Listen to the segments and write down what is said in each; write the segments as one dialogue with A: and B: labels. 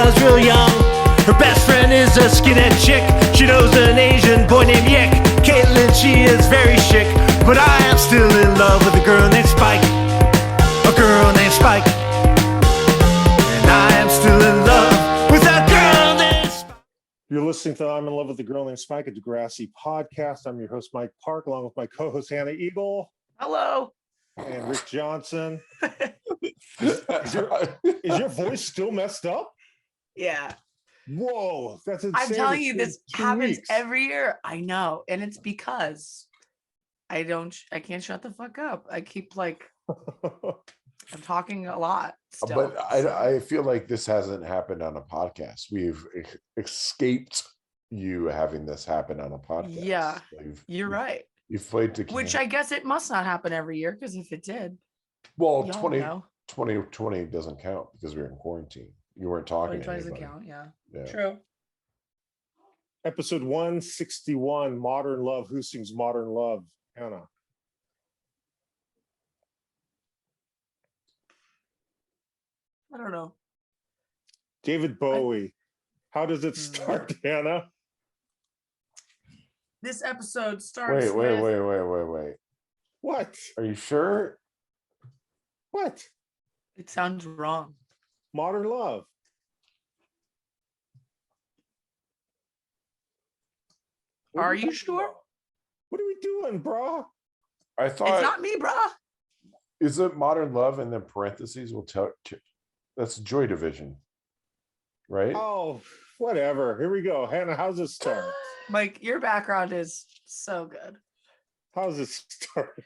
A: was real young. Her best friend is a skinhead chick. She knows an Asian boy named Yick. Caitlin, she is very chic, but I am still in love with a girl named Spike. A girl named Spike. And I am still in love with a girl named Spike.
B: You're listening to I'm in Love with the Girl Named Spike, a Degrassi podcast. I'm your host, Mike Park, along with my co-host, Hannah Eagle.
C: Hello.
B: And Rick Johnson. Is your voice still messed up?
C: Yeah.
B: Whoa, that's insane.
C: I'm telling you, this happens
B: weeks.
C: every year. I know. And it's because I can't shut the fuck up. I keep I'm talking a lot still.
D: But I feel like this hasn't happened on a podcast. We've escaped you having this happen on a podcast.
C: Yeah, you're right.
D: You've played to
C: Which I guess it must not happen every year, because if it did,
D: well,
C: y'all know.
D: 2020 doesn't count because we were in quarantine. You weren't talking to
C: 2020
D: anybody.
C: doesn't count, yeah.
D: Yeah.
C: True.
B: Episode 161, Modern Love. Who sings Modern Love? Hannah.
C: I don't know.
B: David Bowie. How does it start, Hannah?
C: This episode starts
D: Wait.
B: What?
D: Are you sure?
B: What?
C: It sounds wrong.
B: Modern Love. What
C: Are
B: we
C: you
B: talking
C: sure?
B: about? What are we doing, bro?
D: I
C: It's
D: thought,
C: not me, bruh.
D: is it Modern Love and then parentheses will tell? That's Joy Division, right?
B: Oh, whatever. Here we go. Hannah, how's it start?
C: Mike, your background is so good.
B: How's it start?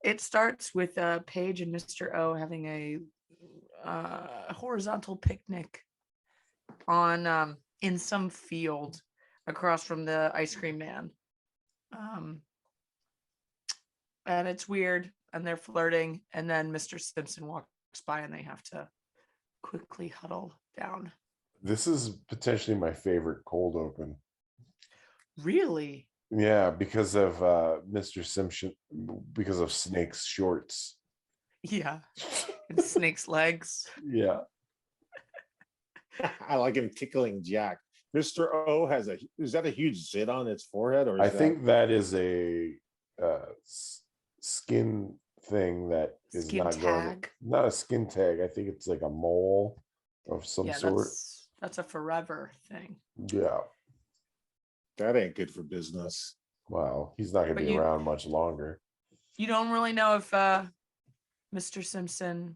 C: It starts with Paige and Mr. O having a horizontal picnic on in some field across from the ice cream man. And it's weird, and they're flirting, and then Mr. Simpson walks by and they have to quickly huddle down.
D: This is potentially my favorite cold open.
C: Really?
D: Yeah, because of Mr. Simpson, because of Snake's shorts.
C: Yeah. And Snake's legs.
D: Yeah.
B: I like him tickling Jack. Mr. O is that a huge zit on its forehead? Or
D: I think that is a skin thing that is
C: Skin
D: not going,
C: tag.
D: not a skin tag. I think it's like a mole of some sort.
C: That's a forever thing.
D: Yeah.
B: that ain't good for business.
D: Wow. He's not going to be around much longer.
C: You don't really know if Mr. Simpson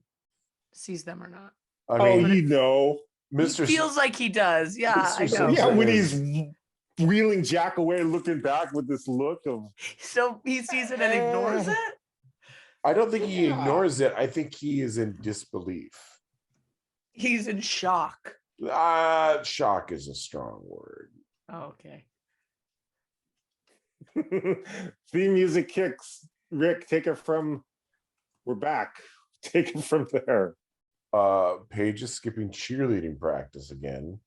C: sees them or not.
D: I mean,
B: you know.
D: Mr.
C: He feels like he does. Yeah,
D: Mr.
C: I know.
D: Simpson
B: Yeah, when he's wheeling Jack away, looking back with this look of.
C: So he sees it and ignores it?
D: I don't think he ignores it. I think he is in disbelief.
C: He's in shock.
D: Shock is a strong word.
C: Oh, okay.
B: Theme music kicks. Rick, take it from. We're back. Take it from there.
D: Paige is skipping cheerleading practice again.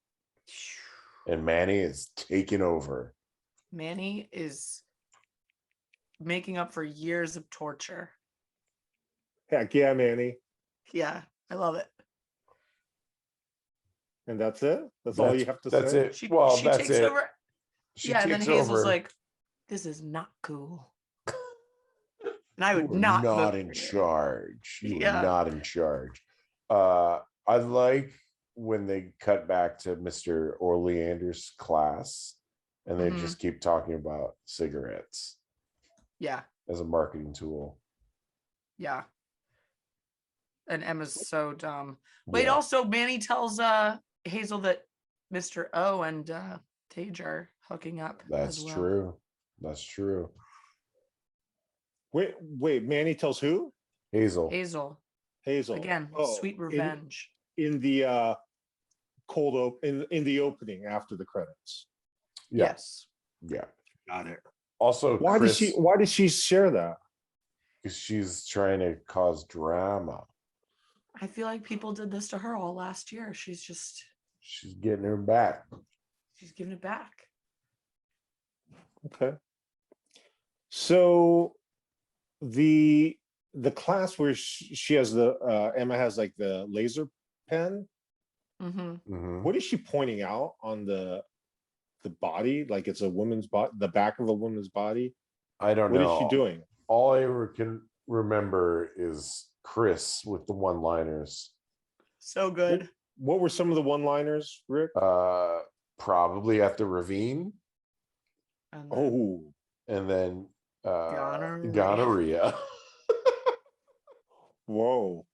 D: And Manny is taking over.
C: Manny is making up for years of torture.
B: Heck yeah, Manny.
C: Yeah, I love it.
B: And that's it? That's all you have to say?
D: That's it.
C: She
D: That's
C: takes
D: it.
C: over.
D: She
C: And then
D: takes
C: Hazel's
D: over.
C: like, this is not cool. And I
D: You
C: would
D: were
C: not
D: not
C: vote
D: in
C: for you.
D: charge. You
C: Yeah.
D: were not in charge. I like when they cut back to Mr. Oleander's class and they
C: Mhm.
D: just keep talking about cigarettes
C: Yeah,
D: as a marketing tool.
C: yeah. And Emma's so dumb. Wait,
D: Yeah.
C: also Manny tells Hazel that Mr. O and Tage are hooking up.
D: That's
C: as well.
D: true. That's true.
B: Wait, Manny tells who?
D: Hazel.
C: Hazel.
B: Hazel.
C: Again,
B: Oh,
C: sweet revenge.
B: In the in the opening after the credits.
D: Yeah.
C: Yes.
D: Yeah.
B: Got it.
D: Also,
B: Why
D: Chris,
B: did she share that?
D: because she's trying to cause drama.
C: I feel like people did this to her all last year. She's
D: getting her back.
C: She's giving it back.
B: Okay. So the class where she has Emma has like the laser pen.
C: Mm-hmm.
D: Mhm.
B: What is she pointing out on the body? Like it's a woman's body, the back of a woman's body.
D: I don't
B: What
D: know.
B: is she doing?
D: All I can remember is Chris with the one-liners.
C: So good.
B: What were some of the one-liners, Rick?
D: Probably at the ravine,
C: And then
B: Oh,
D: and then
C: Gonorrhea.
D: gonorrhea.
B: whoa.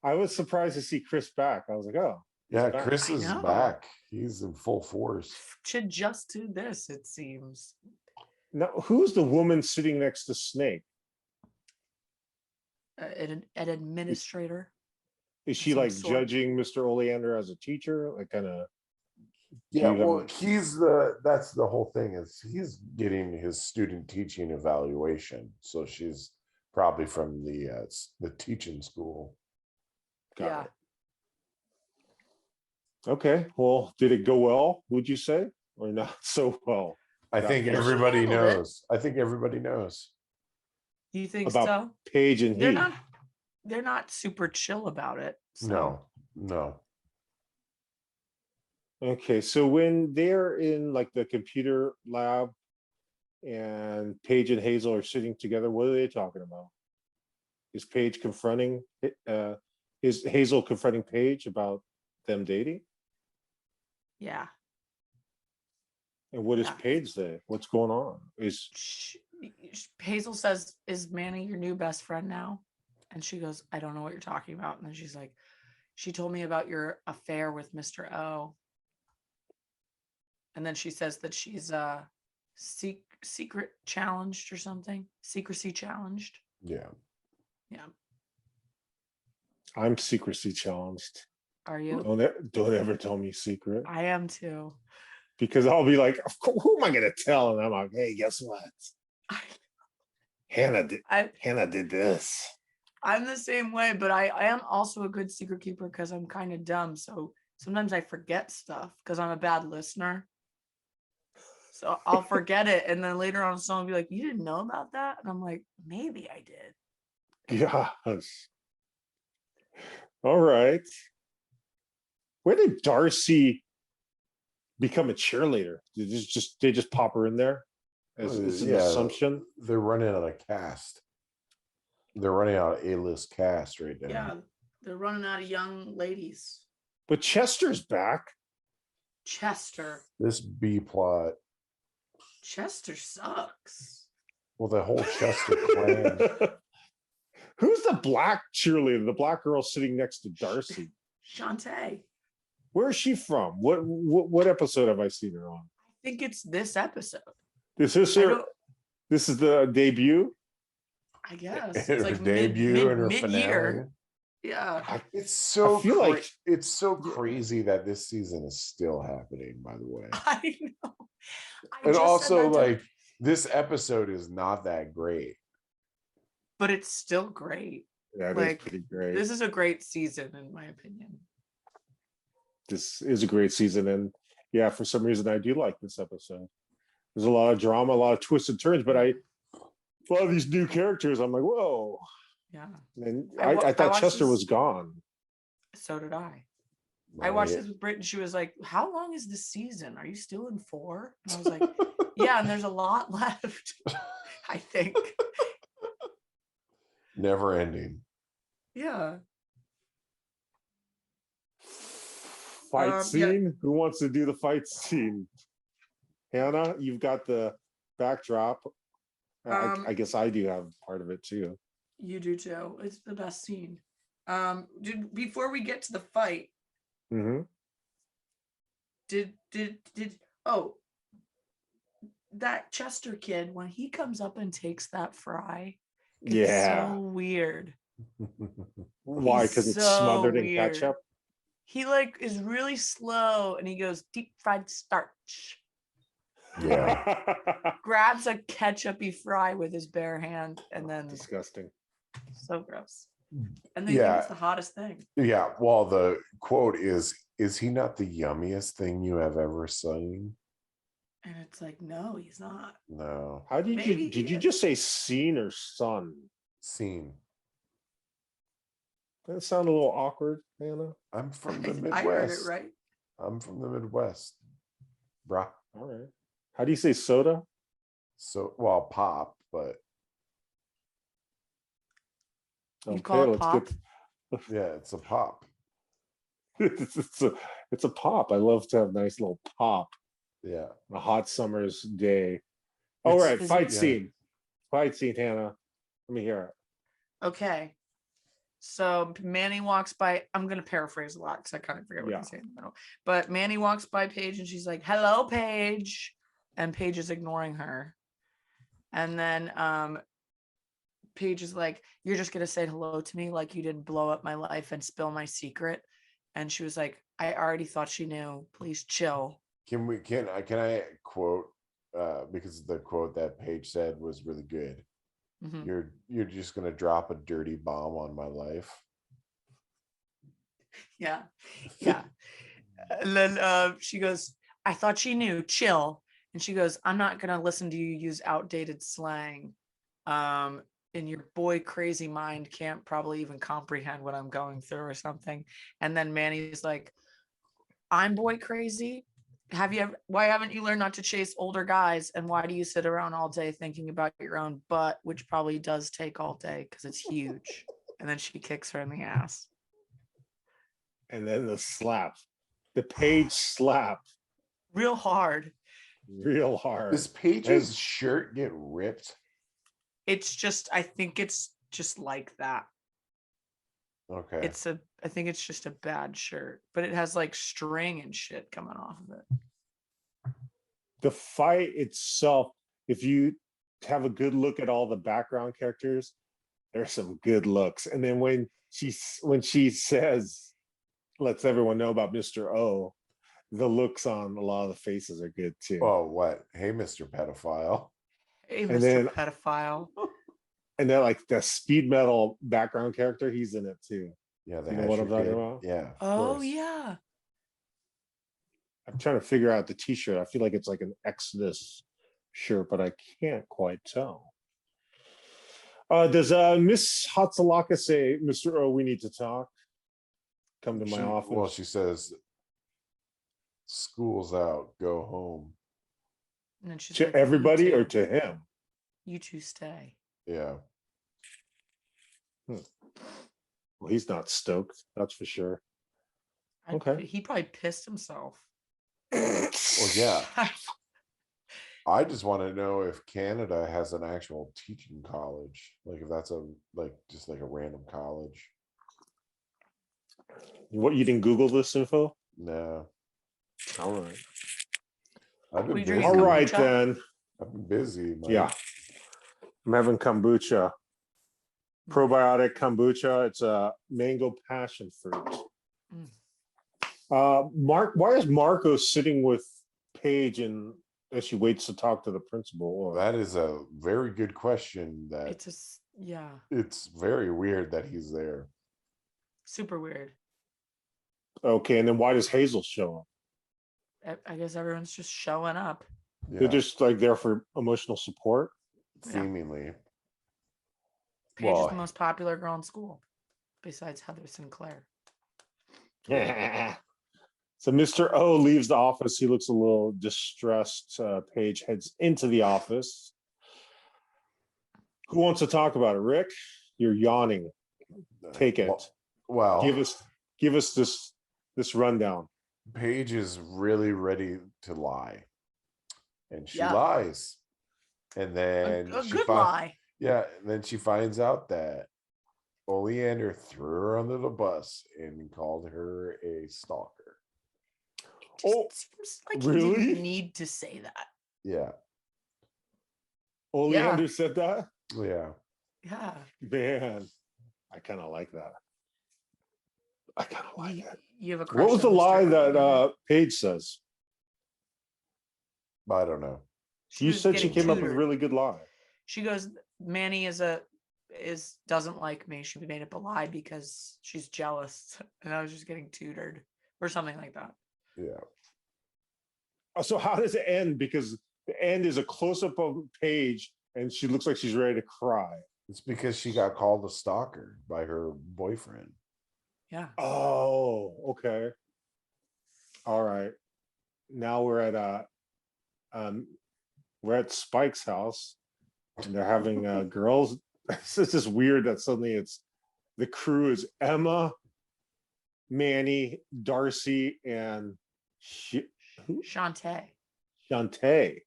B: I was surprised to see Chris back. I was like, oh, he's
D: Yeah,
B: back.
D: Chris
C: I
D: is
C: know.
D: back. He's in full force.
C: should just do this, it seems.
B: Now, who's the woman sitting next to Snake?
C: An administrator.
B: Is she
C: Some
B: like
C: sort.
B: judging Mr. Oleander as a teacher? Like kind of.
D: Yeah,
B: you have
D: well,
B: a-
D: that's the whole thing, is he's getting his student teaching evaluation. So she's probably from the teaching school.
B: Got
C: Yeah.
B: it. Okay. Well, did it go well? Would you say, or not so well?
D: I think
B: Yeah, she
D: everybody
C: handled it.
D: knows. I think everybody knows.
C: You think
B: About
C: so?
B: Paige and
C: They're
B: he.
C: not. They're not super chill about it. So.
D: No.
B: Okay, so when they're in like the computer lab and Paige and Hazel are sitting together, what are they talking about? Is Paige confronting is Hazel confronting Paige about them dating?
C: Yeah.
B: And what does
C: Yeah.
B: Paige say? What's going on?
C: Hazel says, "Is Manny your new best friend now?" And she goes, "I don't know what you're talking about." And then she's like, "She told me about your affair with Mr. O." And then she says that she's secret challenged or something, secrecy challenged.
D: Yeah.
C: Yeah.
B: I'm secrecy challenged.
C: Are you?
B: Don't ever tell me secret,
C: I am too.
B: because I'll be like, of course, who am I gonna tell? And I'm like, hey, guess what? Hannah did this.
C: I'm the same way, but I am also a good secret keeper because I'm kind of dumb. So sometimes I forget stuff because I'm a bad listener. So I'll forget it. And then later on, someone will be like, "You didn't know about that?" And I'm like, "Maybe I did."
B: Yes. All right. Where did Darcy become a cheerleader? Did they just pop her in there as an assumption?
D: They're running out of cast. They're running out of A-list cast right now.
C: Yeah. They're running out of young ladies.
B: But Chester's back.
C: Chester.
D: This B plot.
C: Chester sucks.
D: Well, the whole Chester clan.
B: Who's the black cheerleader? The black girl sitting next to Darcy.
C: Shantae.
B: Where is she from? What episode have I seen her on?
C: I think it's this episode.
B: This is the debut.
C: I guess
D: Her
C: it's like
D: debut and her
C: mid-year.
D: finale.
C: Yeah.
D: It's so
B: I feel like-
D: it's so crazy that this season is still happening, by the way.
C: I know. I
D: And
C: just said
D: also,
C: that to-
D: like, this episode is not that great.
C: but it's still great.
B: Yeah,
C: Like,
B: it's pretty great.
C: This is a great season, in my opinion.
B: This is a great season, and yeah, for some reason I do like this episode. There's a lot of drama, a lot of twists and turns, but a lot of these new characters, I'm like, whoa.
C: Yeah.
B: And
C: I
B: I thought
C: watched
B: Chester
C: this-
B: was gone.
C: So did I. I watched this with Britt, and she was like, "How long is this season? Are you still in 4?" And I was like, "Yeah, and there's a lot left." I think.
D: Never ending.
C: Yeah.
B: Fight
C: Yeah.
B: scene? Who wants to do the fight scene? Hannah, you've got the backdrop. I guess I do have part of it too.
C: You do too. It's the best scene. Before we get to the fight,
B: Mm-hmm.
C: did that Chester kid, when he comes up and takes that fry, it's
B: Yeah.
C: so weird.
B: Why?
C: He's
B: Because it's
C: so
B: smothered in
C: weird.
B: ketchup.
C: He like is really slow and he goes deep fried starch.
D: Yeah.
C: Grabs a ketchupy fry with his bare hand and then
B: Disgusting.
C: so gross. And they
D: Yeah.
C: think it's the hottest thing.
D: Yeah. Well, the quote is he not the yummiest thing you have ever seen?
C: And it's like, no, he's not.
D: No.
B: How did
C: Maybe
B: you
C: he
B: did you
C: is.
B: just say seen or son?
D: Scene.
B: That sounded a little awkward, Hannah.
D: I'm from the
C: I heard it
D: Midwest.
C: right.
D: I'm from the Midwest, bruh.
B: All right. How do you say soda?
D: So, well, pop, but
C: You call it
B: let's
C: pop?
D: yeah, it's a pop.
B: It's a pop. I love to have a nice little pop
D: Yeah.
B: on a hot summer's day. All
D: It's-
B: right,
C: Is
B: fight
C: it-
B: scene. Fight scene, Hannah. Let me hear it.
C: Okay. So Manny walks by. I'm gonna paraphrase a lot because I kind of forget what
B: Yeah.
C: he's saying in the middle. But Manny walks by Paige and she's like, "Hello, Paige," and Paige is ignoring her. And then Paige is like, "You're just gonna say hello to me like you didn't blow up my life and spill my secret." And she was like, "I already thought she knew. Please chill."
D: Can I quote because the quote that Paige said was really good.
C: Mhm.
D: You're just gonna drop a dirty bomb on my life.
C: Yeah. Yeah. And then she goes, "I thought she knew. Chill." And she goes, "I'm not gonna listen to you use outdated slang. And your boy crazy mind can't probably even comprehend what I'm going through or something." And then Manny's like, "I'm boy crazy. Why haven't you learned not to chase older guys? And why do you sit around all day thinking about your own butt, which probably does take all day because it's huge?" And then she kicks her in the ass.
B: And then the slap. The Paige slap.
C: Real hard.
B: Real hard.
D: Does Paige's shirt get ripped?
C: It's just, I think it's just like that.
D: Okay.
C: I think it's just a bad shirt, but it has like string and shit coming off of it.
B: The fight itself, if you have a good look at all the background characters, there's some good looks. And then when she says, lets everyone know about Mr. O, the looks on a lot of the faces are good too.
D: Oh, what? Hey, Mr. Pedophile.
C: Hey,
B: And
C: Mr.
B: then-
C: Pedophile.
B: And then like the speed metal background character, he's in it too.
D: Yeah, the
B: You know what I'm
D: Hesher
B: talking
D: kid.
B: about?
D: Yeah. of
C: Oh
D: course.
C: yeah.
B: I'm trying to figure out the t-shirt. I feel like it's like an Exodus shirt, but I can't quite tell. Does Miss Hatsalaka say, "Mr. O, we need to talk"? Come to my office.
D: Well, she says, "School's out. Go home."
C: And then she's
B: To
C: like, "You
B: everybody or
C: two-
B: to him?
C: you two stay."
D: Yeah.
B: Well, he's not stoked, that's for sure. Okay.
C: He probably pissed himself.
D: Well, yeah. I just want to know if Canada has an actual teaching college, like if that's just like a random college.
B: What, you didn't Google this info?
D: No,
B: All right.
D: I've
C: What are
D: been
C: you
D: busy.
C: drinking,
B: All right
C: kombucha?
B: then.
D: I've been busy. Mike.
B: Yeah. I'm having kombucha. Probiotic kombucha. It's a mango passion fruit. Mark, why is Marco sitting with Paige and as she waits to talk to the principal? Or
D: That is a very good question. That
C: Yeah,
D: it's very weird that he's there.
C: super weird.
B: okay, and then why does Hazel show up?
C: I guess everyone's just showing up.
D: Yeah,
B: They're just like there for emotional support.
D: seemingly.
C: Paige is
D: Well,
C: the most popular girl in school, besides Heather Sinclair.
B: So Mr. O leaves the office. He looks a little distressed. Paige heads into the office. Who wants to talk about it? Rick, you're yawning. Take it.
D: Well,
B: Give us this rundown.
D: Paige is really ready to lie, and she
C: Yeah.
D: lies, and then
C: A
D: she
C: good
D: fin-
C: lie.
D: Yeah, and then she finds out that Oleander threw her under the bus and called her a stalker.
B: Oh,
C: Seems like
B: really?
C: he didn't need to say that.
D: Yeah,
B: Oleander said that?
D: yeah.
C: Yeah.
B: Man, I kind of like that. I kind of like it.
C: You have a crush
B: What was the
C: on Mr.
B: lie that
C: Oleander?
B: Paige says?
D: I don't know.
C: She
B: You
C: was
B: said she
C: getting
B: came up with a
C: tutored.
B: really good lie.
C: She goes, Manny doesn't like me. She made up a lie because she's jealous, and I was just getting tutored or something like that.
D: Yeah,
B: So how does it end? Because the end is a close-up of Paige, and she looks like she's ready to cry.
D: it's because she got called a stalker by her boyfriend.
C: Yeah.
B: Oh, okay. All right. Now we're at Spike's house, and they're having girls. It's just weird that suddenly it's the crew is Emma, Manny, Darcy, and who?
C: Shantae.
B: Shantae.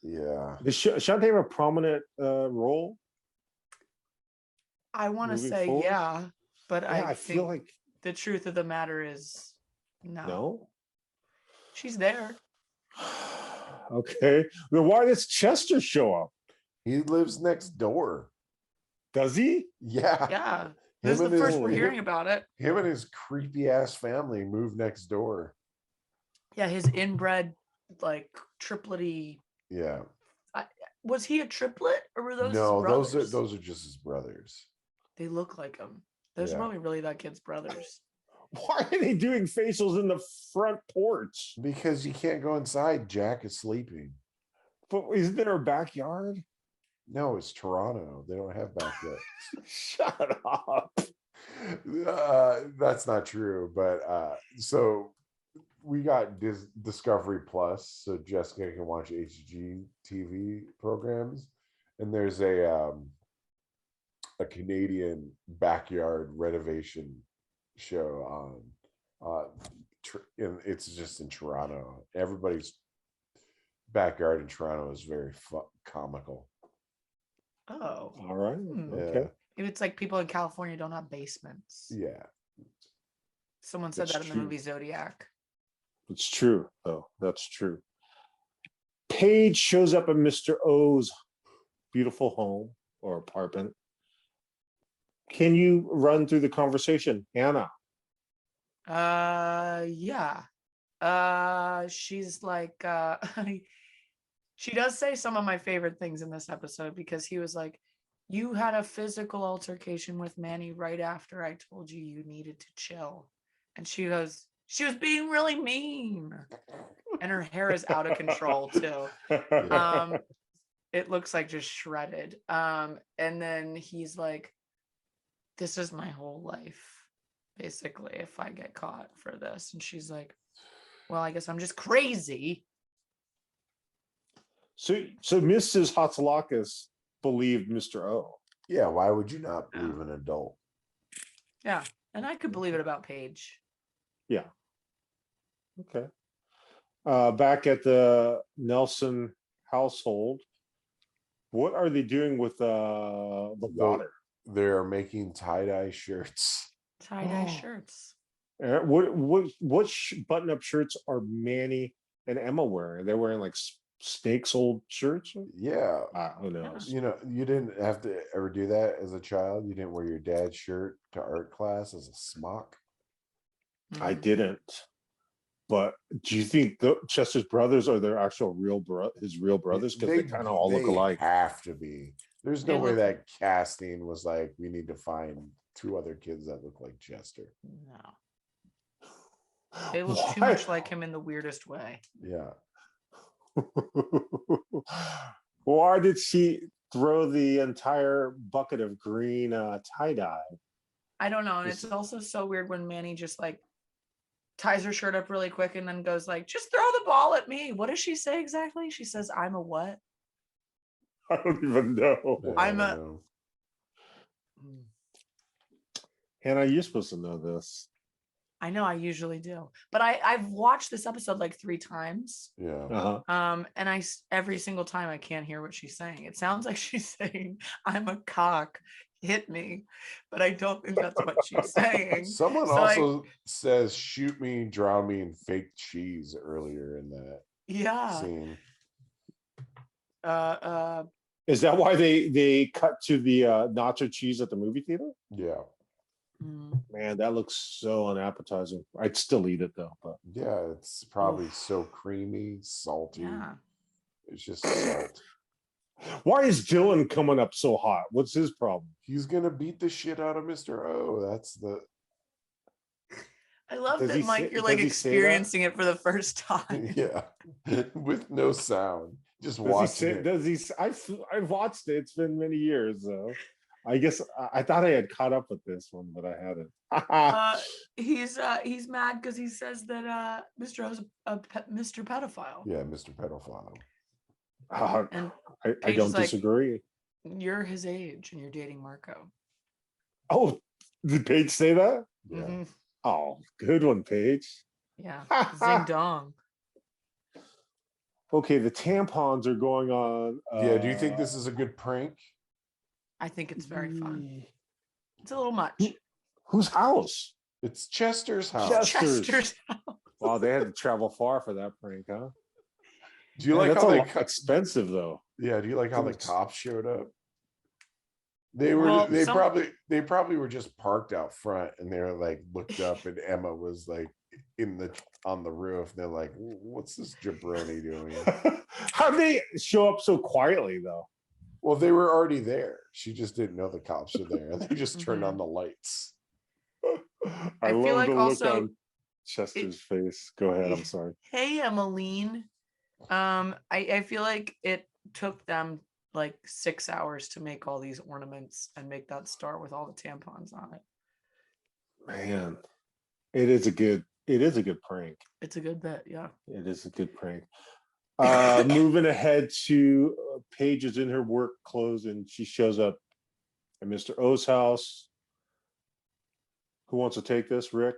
D: Yeah.
B: Does Shantae have a prominent role
C: I want to
B: moving
C: say
B: forward?
C: yeah, but
B: Yeah, I feel
C: think
B: like
C: the truth of the matter is no.
B: no.
C: She's there.
B: Okay. Then why does Chester show up?
D: He lives next door.
B: Does he?
D: Yeah.
C: Yeah. This is
D: Him
C: the
D: and
C: first we're
B: his-
C: hearing about it.
D: Him and his creepy ass family moved next door.
C: Yeah, his inbred, like triplety.
D: Yeah.
C: Was he a triplet or were those
D: No,
C: his brothers?
D: those are just his brothers.
C: They look like him. Those are
D: Yeah.
C: probably really that kid's brothers.
B: Why are they doing facials in the front porch?
D: Because you can't go inside. Jack is sleeping.
B: But isn't there a backyard?
D: No, it's Toronto. They don't have backyard.
B: Shut up.
D: That's not true. But so we got Discovery Plus, so Jessica can watch HGTV programs, and there's a Canadian backyard renovation show on. It's just in Toronto. Everybody's backyard in Toronto is very comical.
C: Oh.
B: All right. Okay.
C: Maybe it's like people in California don't have basements.
D: Yeah.
C: Someone said
B: That's
C: that in the
B: true.
C: movie Zodiac.
B: It's true, though. That's true. Paige shows up at Mr. O's beautiful home or apartment. Can you run through the conversation, Hannah?
C: Yeah. She's like, she does say some of my favorite things in this episode because he was like, you had a physical altercation with Manny right after I told you you needed to chill. And she goes, she was being really mean. And her hair is out of control too. It looks like just shredded. And then he's like, this is my whole life, basically, if I get caught for this. And she's like, well, I guess I'm just crazy.
B: So Mrs. Hatzilakis believed Mr. O.
D: Yeah, why would you not believe an adult?
C: Yeah. And I could believe it about Paige.
B: Yeah. Okay. Back at the Nelson household, what are they doing with the water?
D: They're making tie-dye shirts.
C: Tie-dye shirts.
B: What button-up shirts are Manny and Emma wearing? They're wearing like Snake's old shirts.
D: Yeah.
B: Who knows?
D: You know, you didn't have to ever do that as a child. You didn't wear your dad's shirt to art class as a smock.
B: I didn't. But do you think Chester's brothers are their actual his real brothers? Because they kind of all look alike.
D: Have to be. There's no
C: They
D: way
C: look-
D: that casting was like, we need to find two other kids that look like Chester.
C: No. They look too
B: Why?
C: much like him in the weirdest way.
D: Yeah.
B: Why did she throw the entire bucket of green tie-dye?
C: I don't know. And it's also so weird when Manny just like ties her shirt up really quick and then goes like, just throw the ball at me. What does she say exactly? She says, I'm a what?
B: I don't even know.
D: I
C: I'm
D: don't
C: a-
D: know.
B: Hannah, you're supposed to know this.
C: I know I usually do. But I've watched this episode like 3 times.
D: Yeah.
B: Uh-huh.
C: And every single time I can't hear what she's saying. It sounds like she's saying, I'm a cock, hit me. But I don't think that's what she's saying.
D: Someone
C: So,
D: also says, shoot me, drown me in fake cheese earlier in that
C: Yeah.
D: scene.
B: Is that why they cut to the nacho cheese at the movie theater?
D: Yeah.
B: Man, that looks so unappetizing. I'd still eat it though. But
D: Yeah. It's probably so creamy, salty.
C: Yeah.
D: It's just salt.
B: why is Dylan coming up so hot? What's his problem?
D: He's gonna beat the shit out of Mr. O. That's the
C: I love
B: Does he
C: that, Mike,
B: say-
C: you're like
B: does he say that?
C: experiencing it for the first time.
D: yeah. With no sound. Just
B: Does he
D: watching
B: say?
D: it.
B: Does he? I've watched it. It's been many years though. I guess I thought I had caught up with this one, but I hadn't.
C: He's mad because he says that Mr. O's Mr. Pedophile.
D: Yeah, Mr. Pedophile.
C: And
B: I
C: Paige
B: don't
C: is like,
B: disagree.
C: you're his age and you're dating Marco.
B: Oh, did Paige say that?
D: Yeah.
C: Mhm.
B: Oh, good one, Paige.
C: Yeah. Zing dong.
B: Okay, the tampons are going on.
D: Yeah. Do you think this is a good prank?
C: I think it's very fun. It's a little much.
B: Whose house?
D: It's Chester's house.
B: Chester's. Wow, they had to travel far for that prank, huh?
D: Do you
B: Man,
D: like
B: that's
D: how
B: a
D: they
B: lot expensive though?
D: Yeah, do you like how the
B: It's-
D: cops showed up? They were
C: Well,
D: they
C: some-
D: probably were just parked out front and they were like looked up and Emma was like on the roof. And they're like, what's this jabroni doing?
B: How would they show up so quietly though?
D: Well, they were already there. She just didn't know the cops were there. They just turned
C: Mhm.
D: on the lights.
B: I
C: feel
B: love
C: like
B: the look
C: also
B: on Chester's face. Go ahead. I'm sorry.
C: Hey, Emmeline. I feel like it took them like 6 hours to make all these ornaments and make that star with all the tampons on it.
B: Man, it is a good prank.
C: It's a good bit, yeah.
B: It is a good prank. Moving ahead to Paige is in her work clothes and she shows up at Mr. O's house. Who wants to take this, Rick?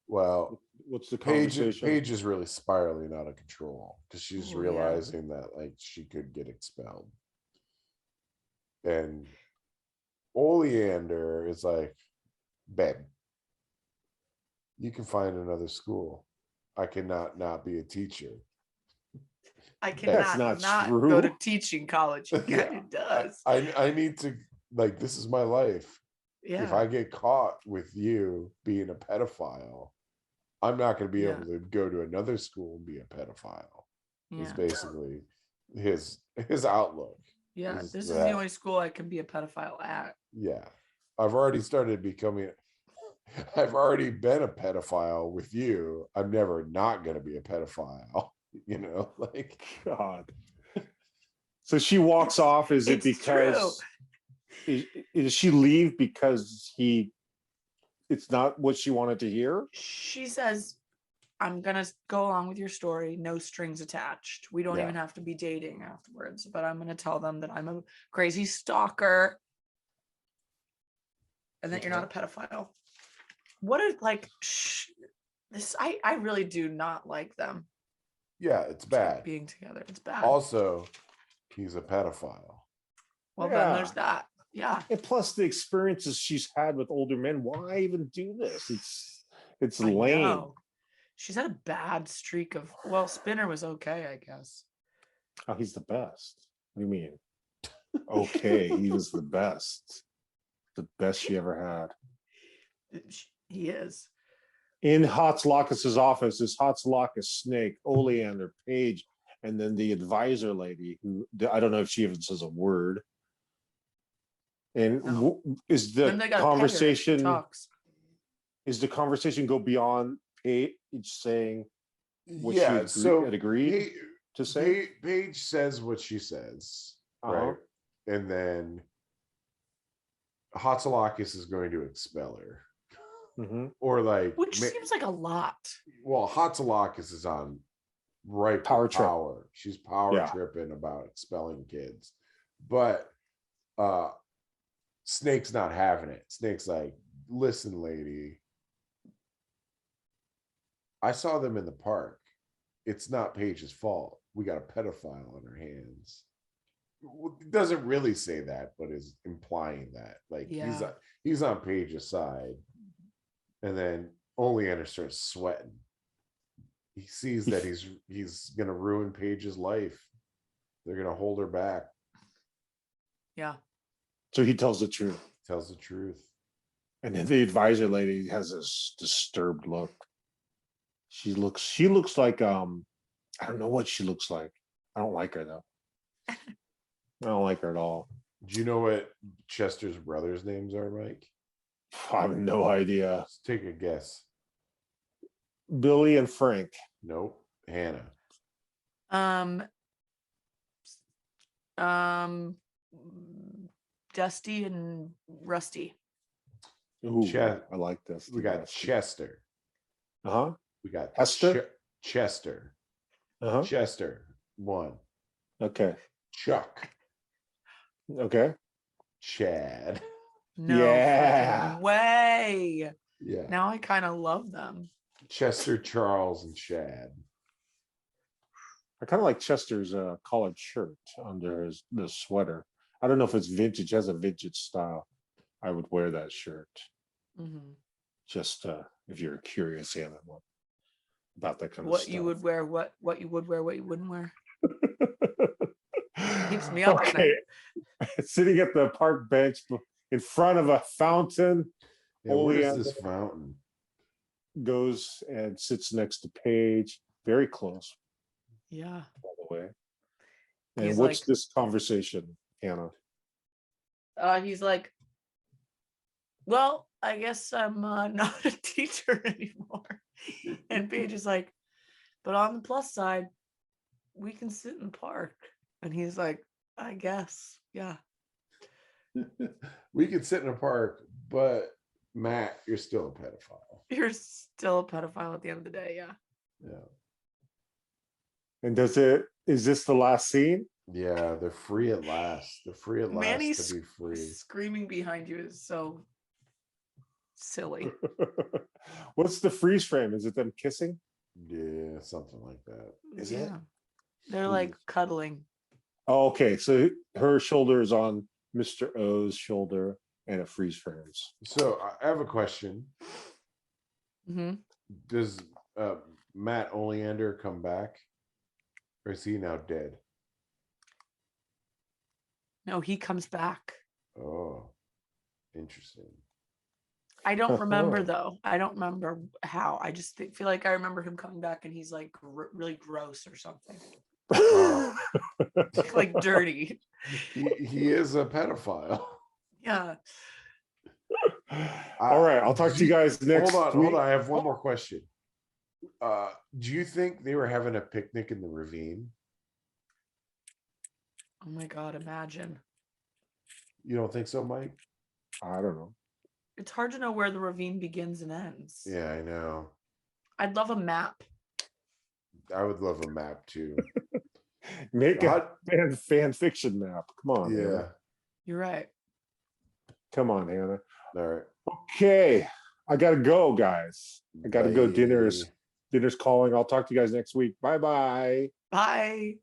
D: Well,
B: What's the
D: Paige
B: conversation?
D: is really spiraling out of control because she's
C: Oh, yeah.
D: realizing that like she could get expelled. And Oleander is like, babe, you can find another school. I cannot not be a teacher.
C: I
B: That's
C: cannot
B: not
C: not go to
B: true.
C: teaching college. He
D: Yeah,
C: kind of does.
D: I need to, like, this is my life.
C: Yeah.
D: If I get caught with you being a pedophile, I'm not going to be
C: Yeah.
D: able to go to another school and be a pedophile. Is
C: Yeah.
D: basically his outlook.
C: Yeah.
D: is
C: This is the
D: that-
C: only school I can be a pedophile at.
D: Yeah, I've already started becoming. I've already been a pedophile with you. I'm never not going to be a pedophile. You know, like,
B: God. So she walks off. Is it
C: It's
B: because is she leave because it's not what she wanted to hear?
C: She says, I'm gonna go along with your story, no strings attached. We don't
D: Yeah.
C: even have to be dating afterwards, but I'm gonna tell them that I'm a crazy stalker and that you're not a pedophile. What is like this? I really do not like them
D: yeah, it's bad.
C: being together. It's bad.
D: Also, he's a pedophile.
C: Well,
B: Yeah.
C: then there's that. Yeah.
B: And plus the experiences she's had with older men. Why even do this? It's
C: I
B: lame.
C: know. She's had a bad streak of, well, Spinner was okay, I guess.
B: Oh, he's the best. What do you mean? Okay, he was the best. The best she ever had.
C: He is.
B: In Hatzlakis' office is Hatzlakis, Snake, Oleander, Paige, and then the advisor lady who I don't know if she even says a word. And
C: No.
B: is
C: Then
B: the
C: they gotta pay her if she
B: conversation
C: talks.
B: is the conversation go beyond Paige saying what she had agreed to say?
D: Paige says what she says,
B: Uh-huh.
D: right? And then Hatzalakis is going to expel her.
B: Mhm.
D: Or like,
C: Which seems like a lot.
D: well, Hatzalakis is on right
B: Power
D: power.
B: trip.
D: She's power
B: Yeah.
D: tripping about expelling kids. But Snake's not having it. Snake's like, listen, lady, I saw them in the park. It's not Paige's fault. We got a pedophile on our hands. It doesn't really say that, but is implying that. Like,
C: Yeah.
D: he's on Paige's side. And then Oleander starts sweating. He sees that he's gonna ruin Paige's life. They're gonna hold her back.
C: Yeah.
B: So he tells the truth.
D: Tells the truth.
B: And then the advisor lady has this disturbed look. She looks like I don't know what she looks like. I don't like her though. I don't like her at all.
D: Do you know what Chester's brothers' names are, Mike?
B: I have no idea.
D: Let's take a guess.
B: Billy and Frank.
D: Nope. Hannah.
C: Um Dusty and Rusty.
B: Ooh,
D: Chest-
B: I like this.
D: We got Chester.
B: Uh-huh.
D: We got
B: Hester?
D: Chester.
B: Uh-huh.
D: Chester. 1.
B: Okay.
D: Chuck.
B: Okay.
D: Chad.
C: No
B: Yeah.
C: fucking way.
D: Yeah.
C: Now I kind of love them.
D: Chester, Charles, and Chad.
B: I kind of like Chester's collared shirt under the sweater. I don't know if it's vintage. It has a vintage style. I would wear that shirt.
C: Mhm.
B: Just if you're curious, Anna, about that kind of
C: What
B: stuff.
C: you would wear, what you would wear, what you wouldn't wear. Keeps me up at night.
B: Sitting at the park bench in front of a fountain,
D: Yeah, what is
B: Oleander
D: this fountain?
B: goes and sits next to Paige, very close,
C: Yeah.
B: by the way. And
C: He's
B: what's
C: like-
B: this conversation, Hannah?
C: He's like, well, I guess I'm not a teacher anymore. And Paige is like, but on the plus side, we can sit in the park. And he's like, I guess, yeah.
D: We could sit in a park, but Matt, you're still a pedophile.
C: You're still a pedophile at the end of the day, yeah.
D: Yeah.
B: And is this the last scene?
D: Yeah, they're free at last. They're free at last
C: Manny's
D: to be free.
C: screaming behind you is so silly.
B: What's the freeze frame? Is it them kissing?
D: Yeah, something like that.
B: Is it?
C: They're like cuddling.
B: Oh, okay. So her shoulder is on Mr. O's shoulder and it freeze frames.
D: So I have a question.
C: Hmm.
D: Does Matt Oleander come back? Or is he now dead?
C: No, he comes back.
D: Oh, interesting.
C: I don't remember though. I don't remember how. I just feel like I remember him coming back and he's like really gross or something. Like dirty.
D: He is a pedophile.
C: Yeah.
B: All right. I'll talk to you guys next
D: Hold
B: week.
D: on. I have one more question. Do you think they were having a picnic in the ravine?
C: Oh my God, imagine.
D: You don't think so, Mike?
B: I don't know.
C: It's hard to know where the ravine begins and ends.
D: Yeah, I know.
C: I'd love a map.
D: I would love a map too.
B: Make a fan fiction map. Come on.
D: Yeah.
B: Hannah.
C: You're right.
B: Come on, Hannah.
D: All right.
B: Okay. I gotta go, guys. I gotta go.
D: Bye.
B: Dinner's calling. I'll talk to you guys next week. Bye-bye.
C: Bye.